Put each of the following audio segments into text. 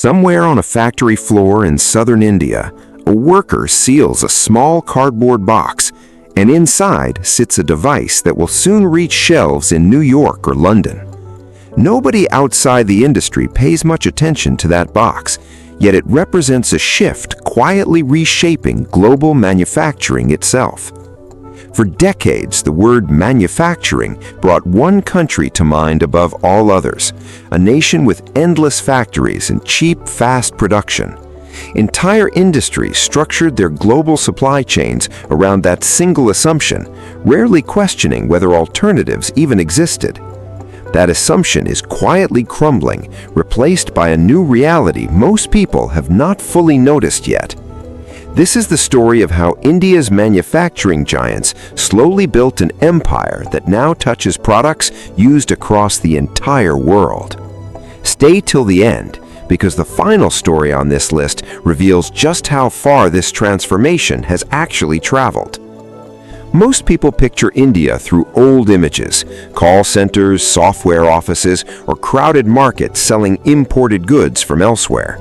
Somewhere on a factory floor in southern India, a worker seals a small cardboard box, and inside sits a device that will soon reach shelves in New York or London. Nobody outside the industry pays much attention to that box, yet it represents a shift quietly reshaping global manufacturing itself. For decades, the word manufacturing brought one country to mind above all others, a nation with endless factories and cheap, fast production. Entire industries structured their global supply chains around that single assumption, rarely questioning whether alternatives even existed. That assumption is quietly crumbling, replaced by a new reality most people have not fully noticed yet. This is the story of how India's manufacturing giants slowly built an empire that now touches products used across the entire world. Stay till the end, because the final story on this list reveals just how far this transformation has actually traveled. Most people picture India through old images, call centers, software offices, or crowded markets selling imported goods from elsewhere.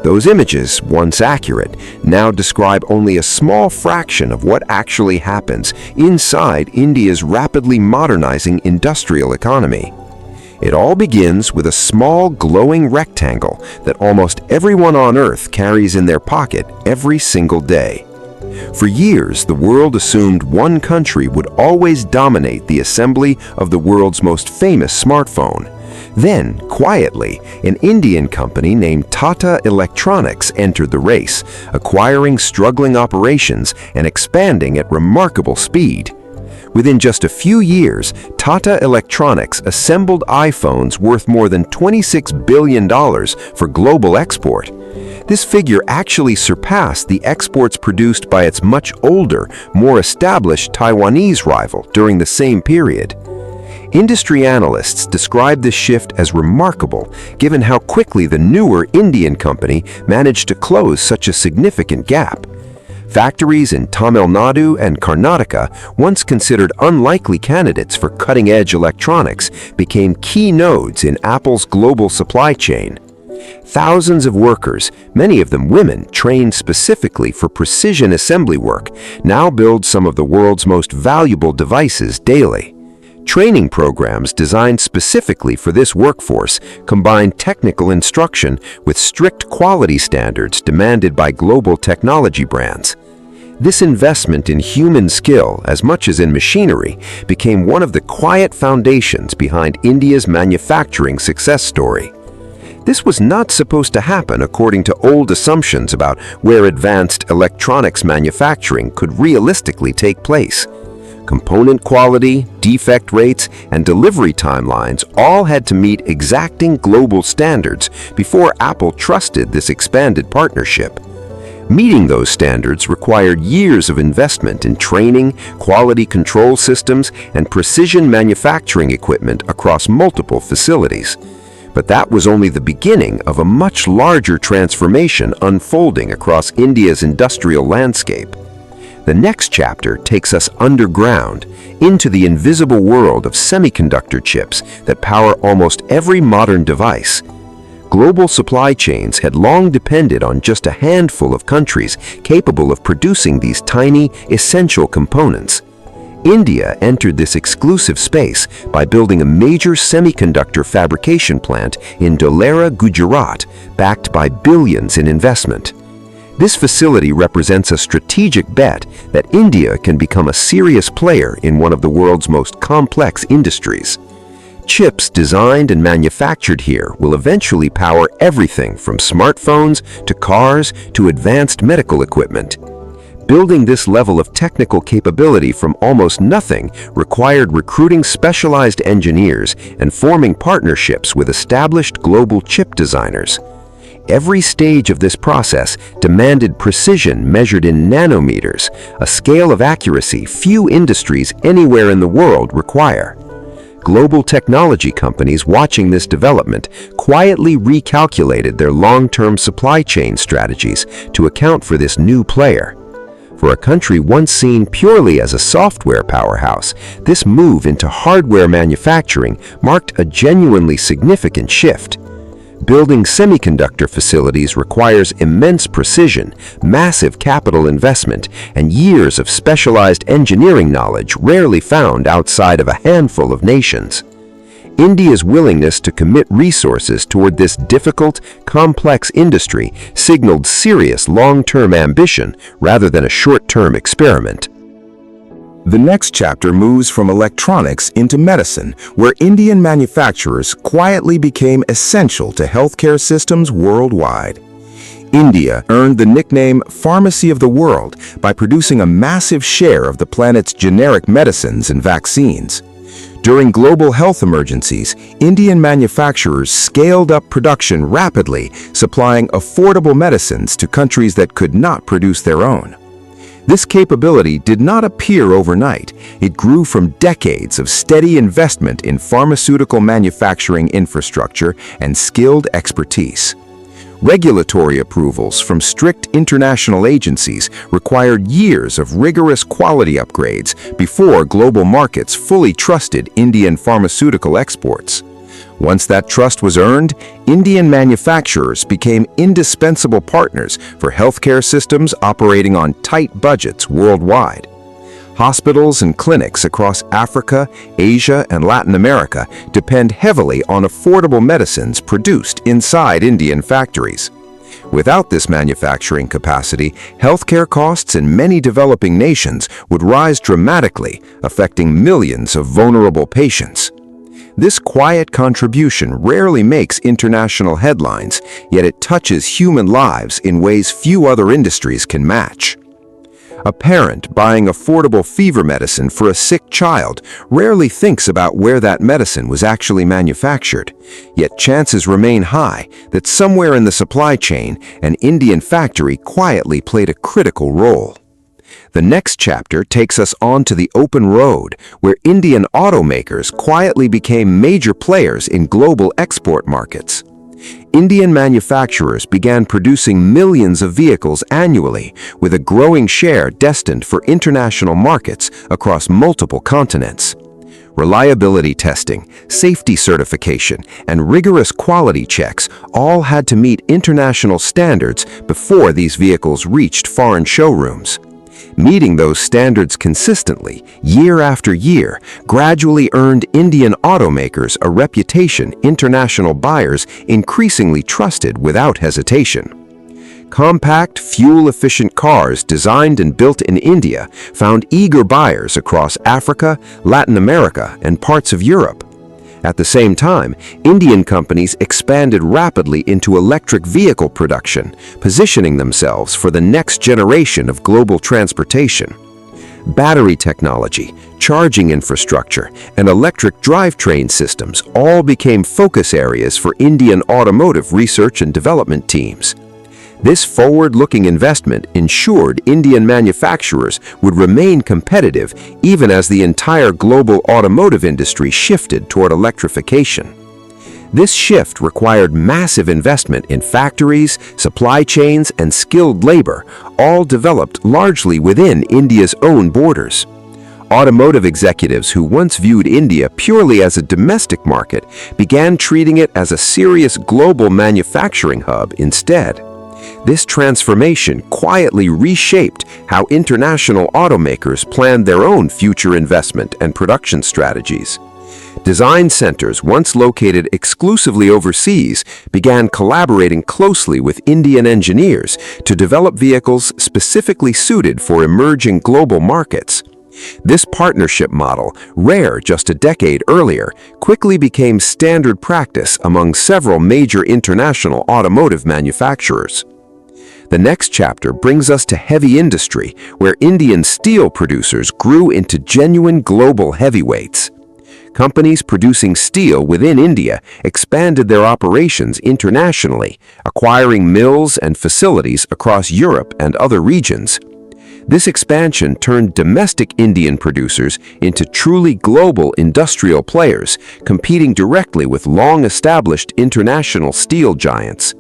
Those images, once accurate, now describe only a small fraction of what actually happens inside India's rapidly modernizing industrial economy. It all begins with a small glowing rectangle that almost everyone on Earth carries in their pocket every single day. For years, the world assumed one country would always dominate the assembly of the world's most famous smartphone. Then, quietly, an Indian company named Tata Electronics entered the race, acquiring struggling operations and expanding at remarkable speed. Within just a few years, Tata Electronics assembled iPhones worth more than $26 billion for global export. This figure actually surpassed the exports produced by its much older, more established Taiwanese rival during the same period. Industry analysts describe this shift as remarkable, given how quickly the newer Indian company managed to close such a significant gap. Factories in Tamil Nadu and Karnataka, once considered unlikely candidates for cutting-edge electronics, became key nodes in Apple's global supply chain. Thousands of workers, many of them women trained specifically for precision assembly work, now build some of the world's most valuable devices daily. Training programs designed specifically for this workforce combine technical instruction with strict quality standards demanded by global technology brands. This investment in human skill, as much as in machinery, became one of the quiet foundations behind India's manufacturing success story. This was not supposed to happen according to old assumptions about where advanced electronics manufacturing could realistically take place. Component quality, defect rates, and delivery timelines all had to meet exacting global standards before Apple trusted this expanded partnership. Meeting those standards required years of investment in training, quality control systems, and precision manufacturing equipment across multiple facilities. But that was only the beginning of a much larger transformation unfolding across India's industrial landscape. The next chapter takes us underground, into the invisible world of semiconductor chips that power almost every modern device. Global supply chains had long depended on just a handful of countries capable of producing these tiny, essential components. India entered this exclusive space by building a major semiconductor fabrication plant in Dholera, Gujarat, backed by billions in investment. This facility represents a strategic bet that India can become a serious player in one of the world's most complex industries. Chips designed and manufactured here will eventually power everything from smartphones to cars to advanced medical equipment. Building this level of technical capability from almost nothing required recruiting specialized engineers and forming partnerships with established global chip designers. Every stage of this process demanded precision measured in nanometers, a scale of accuracy few industries anywhere in the world require. Global technology companies watching this development quietly recalculated their long-term supply chain strategies to account for this new player. For a country once seen purely as a software powerhouse, this move into hardware manufacturing marked a genuinely significant shift. Building semiconductor facilities requires immense precision, massive capital investment, and years of specialized engineering knowledge rarely found outside of a handful of nations. India's willingness to commit resources toward this difficult, complex industry signaled serious long-term ambition rather than a short-term experiment. The next chapter moves from electronics into medicine, where Indian manufacturers quietly became essential to healthcare systems worldwide. India earned the nickname Pharmacy of the World by producing a massive share of the planet's generic medicines and vaccines. During global health emergencies, Indian manufacturers scaled up production rapidly, supplying affordable medicines to countries that could not produce their own. This capability did not appear overnight. It grew from decades of steady investment in pharmaceutical manufacturing infrastructure and skilled expertise. Regulatory approvals from strict international agencies required years of rigorous quality upgrades before global markets fully trusted Indian pharmaceutical exports. Once that trust was earned, Indian manufacturers became indispensable partners for healthcare systems operating on tight budgets worldwide. Hospitals and clinics across Africa, Asia, and Latin America depend heavily on affordable medicines produced inside Indian factories. Without this manufacturing capacity, healthcare costs in many developing nations would rise dramatically, affecting millions of vulnerable patients. This quiet contribution rarely makes international headlines, yet it touches human lives in ways few other industries can match. A parent buying affordable fever medicine for a sick child rarely thinks about where that medicine was actually manufactured, yet chances remain high that somewhere in the supply chain, an Indian factory quietly played a critical role. The next chapter takes us on to the open road, where Indian automakers quietly became major players in global export markets. Indian manufacturers began producing millions of vehicles annually, with a growing share destined for international markets across multiple continents. Reliability testing, safety certification, and rigorous quality checks all had to meet international standards before these vehicles reached foreign showrooms. Meeting those standards consistently, year after year, gradually earned Indian automakers a reputation international buyers increasingly trusted without hesitation. Compact, fuel-efficient cars designed and built in India found eager buyers across Africa, Latin America, and parts of Europe. At the same time, Indian companies expanded rapidly into electric vehicle production, positioning themselves for the next generation of global transportation. Battery technology, charging infrastructure, and electric drivetrain systems all became focus areas for Indian automotive research and development teams. This forward-looking investment ensured Indian manufacturers would remain competitive even as the entire global automotive industry shifted toward electrification. This shift required massive investment in factories, supply chains, and skilled labor, all developed largely within India's own borders. Automotive executives who once viewed India purely as a domestic market began treating it as a serious global manufacturing hub instead. This transformation quietly reshaped how international automakers planned their own future investment and production strategies. Design centers, once located exclusively overseas, began collaborating closely with Indian engineers to develop vehicles specifically suited for emerging global markets. This partnership model, rare just a decade earlier, quickly became standard practice among several major international automotive manufacturers. The next chapter brings us to heavy industry, where Indian steel producers grew into genuine global heavyweights. Companies producing steel within India expanded their operations internationally, acquiring mills and facilities across Europe and other regions. This expansion turned domestic Indian producers into truly global industrial players, competing directly with long-established international steel giants.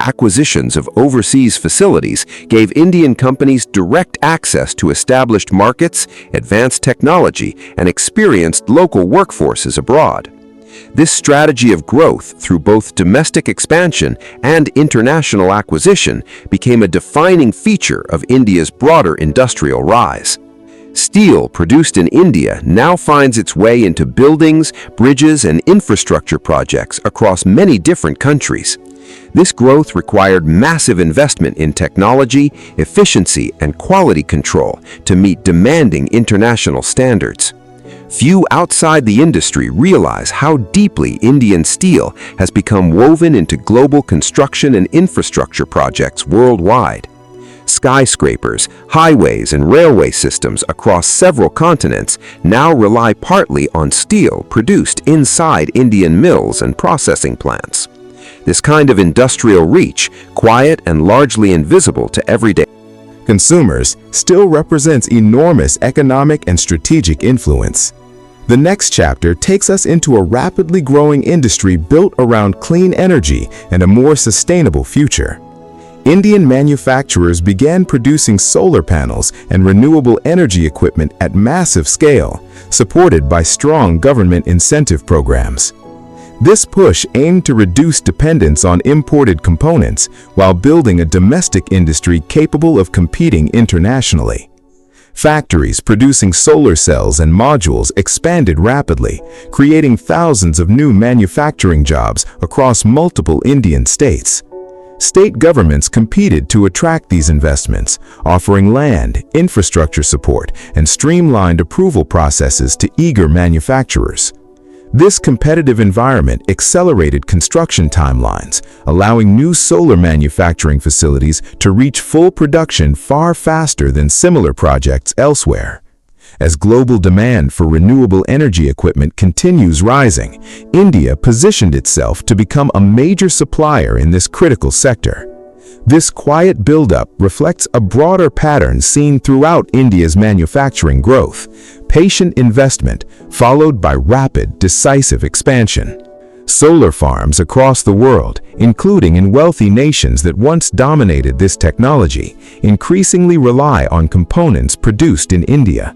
Acquisitions of overseas facilities gave Indian companies direct access to established markets, advanced technology, and experienced local workforces abroad. This strategy of growth through both domestic expansion and international acquisition became a defining feature of India's broader industrial rise. Steel produced in India now finds its way into buildings, bridges, and infrastructure projects across many different countries. This growth required massive investment in technology, efficiency, and quality control to meet demanding international standards. Few outside the industry realize how deeply Indian steel has become woven into global construction and infrastructure projects worldwide. Skyscrapers, highways, and railway systems across several continents now rely partly on steel produced inside Indian mills and processing plants. This kind of industrial reach, quiet and largely invisible to everyday consumers, still represents enormous economic and strategic influence. The next chapter takes us into a rapidly growing industry built around clean energy and a more sustainable future. Indian manufacturers began producing solar panels and renewable energy equipment at massive scale, supported by strong government incentive programs. This push aimed to reduce dependence on imported components while building a domestic industry capable of competing internationally. Factories producing solar cells and modules expanded rapidly, creating thousands of new manufacturing jobs across multiple Indian states. State governments competed to attract these investments, offering land, infrastructure support, and streamlined approval processes to eager manufacturers. This competitive environment accelerated construction timelines, allowing new solar manufacturing facilities to reach full production far faster than similar projects elsewhere. As global demand for renewable energy equipment continues rising, India positioned itself to become a major supplier in this critical sector. This quiet buildup reflects a broader pattern seen throughout India's manufacturing growth: patient investment followed by rapid, decisive expansion. Solar farms across the world, including in wealthy nations that once dominated this technology, increasingly rely on components produced in India.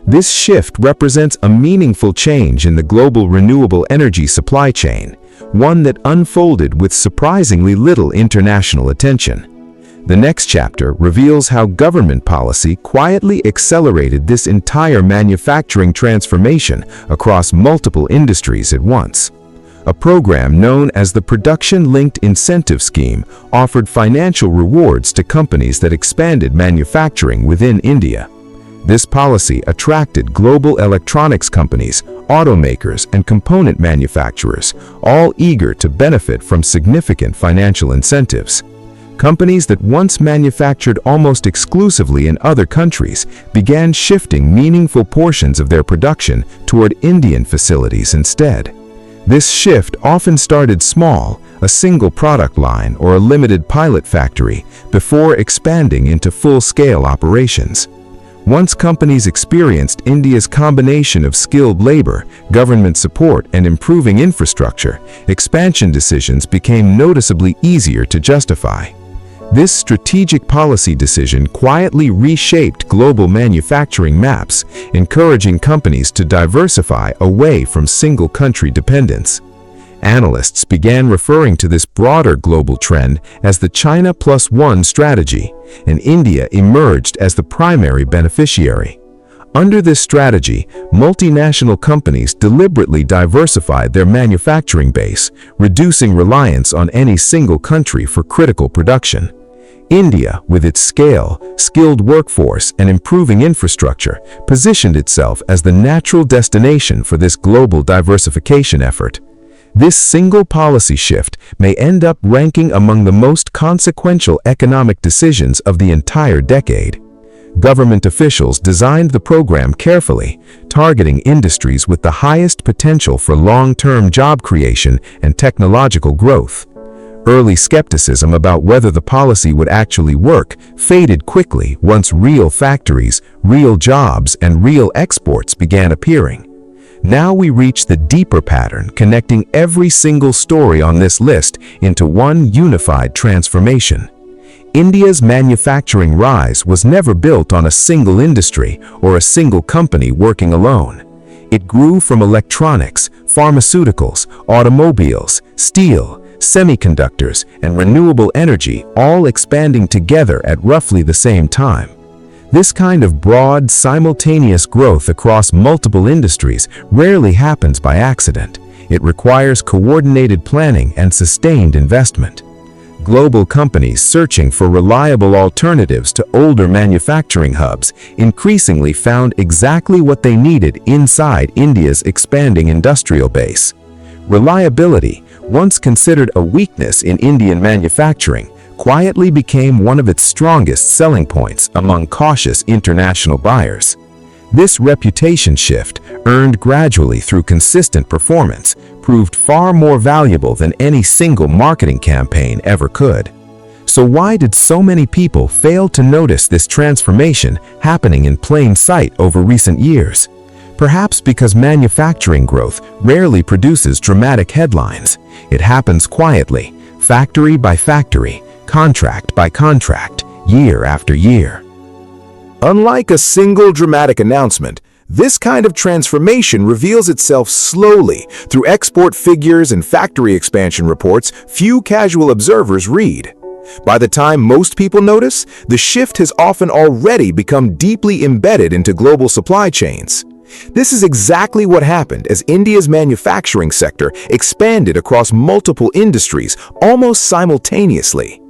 This shift represents a meaningful change in the global renewable energy supply chain, one that unfolded with surprisingly little international attention. The next chapter reveals how government policy quietly accelerated this entire manufacturing transformation across multiple industries at once. A program known as the Production-Linked Incentive Scheme offered financial rewards to companies that expanded manufacturing within India. This policy attracted global electronics companies, automakers, and component manufacturers, all eager to benefit from significant financial incentives. Companies that once manufactured almost exclusively in other countries began shifting meaningful portions of their production toward Indian facilities instead. This shift often started small, a single product line or a limited pilot factory, before expanding into full-scale operations. Once companies experienced India's combination of skilled labor, government support, and improving infrastructure, expansion decisions became noticeably easier to justify. This strategic policy decision quietly reshaped global manufacturing maps, encouraging companies to diversify away from single-country dependence. Analysts began referring to this broader global trend as the China Plus One strategy, and India emerged as the primary beneficiary. Under this strategy, multinational companies deliberately diversified their manufacturing base, reducing reliance on any single country for critical production. India, with its scale, skilled workforce, and improving infrastructure, positioned itself as the natural destination for this global diversification effort. This single policy shift may end up ranking among the most consequential economic decisions of the entire decade. Government officials designed the program carefully, targeting industries with the highest potential for long-term job creation and technological growth. Early skepticism about whether the policy would actually work faded quickly once real factories, real jobs, and real exports began appearing. Now we reach the deeper pattern connecting every single story on this list into one unified transformation. India's manufacturing rise was never built on a single industry or a single company working alone. It grew from electronics, pharmaceuticals, automobiles, steel, semiconductors, and renewable energy all expanding together at roughly the same time. This kind of broad, simultaneous growth across multiple industries rarely happens by accident. It requires coordinated planning and sustained investment. Global companies searching for reliable alternatives to older manufacturing hubs increasingly found exactly what they needed inside India's expanding industrial base. Reliability, once considered a weakness in Indian manufacturing, quietly became one of its strongest selling points among cautious international buyers. This reputation shift, earned gradually through consistent performance, proved far more valuable than any single marketing campaign ever could. So why did so many people fail to notice this transformation happening in plain sight over recent years? Perhaps because manufacturing growth rarely produces dramatic headlines. It happens quietly, factory by factory, contract by contract, year after year. Unlike a single dramatic announcement, this kind of transformation reveals itself slowly through export figures and factory expansion reports few casual observers read. By the time most people notice, the shift has often already become deeply embedded into global supply chains. This is exactly what happened as India's manufacturing sector expanded across multiple industries almost simultaneously.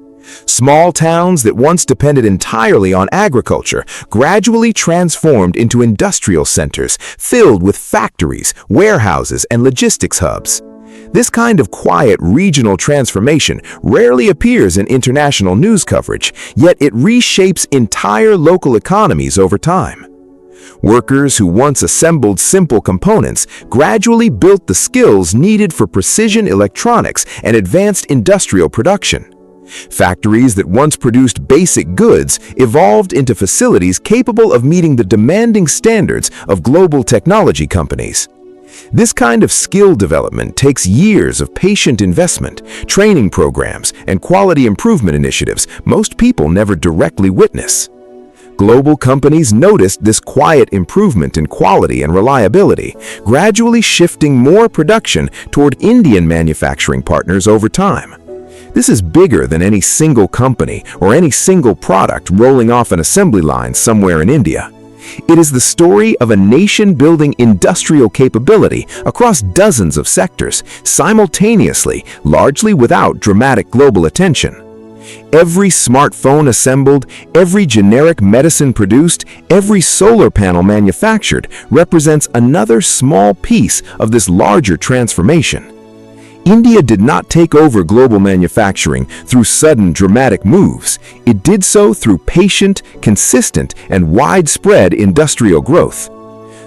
Small towns that once depended entirely on agriculture gradually transformed into industrial centers filled with factories, warehouses, and logistics hubs. This kind of quiet regional transformation rarely appears in international news coverage, yet it reshapes entire local economies over time. Workers who once assembled simple components gradually built the skills needed for precision electronics and advanced industrial production. Factories that once produced basic goods evolved into facilities capable of meeting the demanding standards of global technology companies. This kind of skill development takes years of patient investment, training programs, and quality improvement initiatives most people never directly witness. Global companies noticed this quiet improvement in quality and reliability, gradually shifting more production toward Indian manufacturing partners over time. This is bigger than any single company or any single product rolling off an assembly line somewhere in India. It is the story of a nation building industrial capability across dozens of sectors, simultaneously, largely without dramatic global attention. Every smartphone assembled, every generic medicine produced, every solar panel manufactured represents another small piece of this larger transformation. India did not take over global manufacturing through sudden dramatic moves. It did so through patient, consistent, and widespread industrial growth.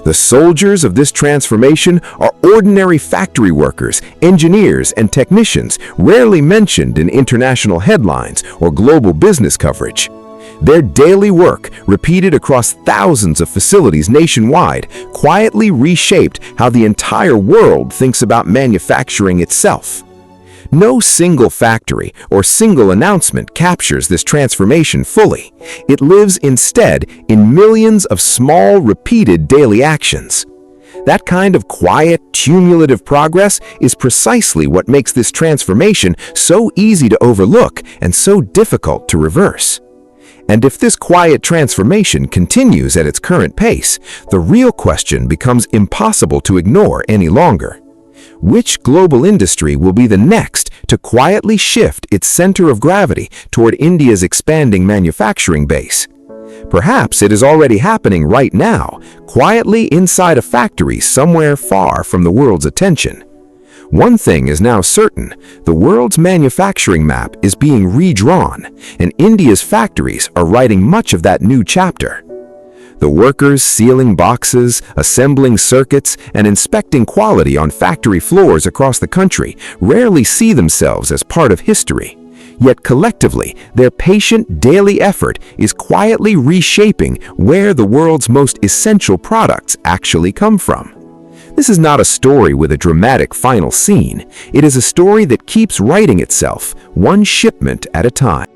The soldiers of this transformation are ordinary factory workers, engineers, and technicians rarely mentioned in international headlines or global business coverage. Their daily work, repeated across thousands of facilities nationwide, quietly reshaped how the entire world thinks about manufacturing itself. No single factory or single announcement captures this transformation fully. It lives instead in millions of small, repeated daily actions. That kind of quiet, cumulative progress is precisely what makes this transformation so easy to overlook and so difficult to reverse. And if this quiet transformation continues at its current pace, the real question becomes impossible to ignore any longer. Which global industry will be the next to quietly shift its center of gravity toward India's expanding manufacturing base? Perhaps it is already happening right now, quietly inside a factory somewhere far from the world's attention. One thing is now certain: the world's manufacturing map is being redrawn, and India's factories are writing much of that new chapter. The workers sealing boxes, assembling circuits, and inspecting quality on factory floors across the country rarely see themselves as part of history. Yet collectively, their patient daily effort is quietly reshaping where the world's most essential products actually come from. This is not a story with a dramatic final scene. It is a story that keeps writing itself, one shipment at a time.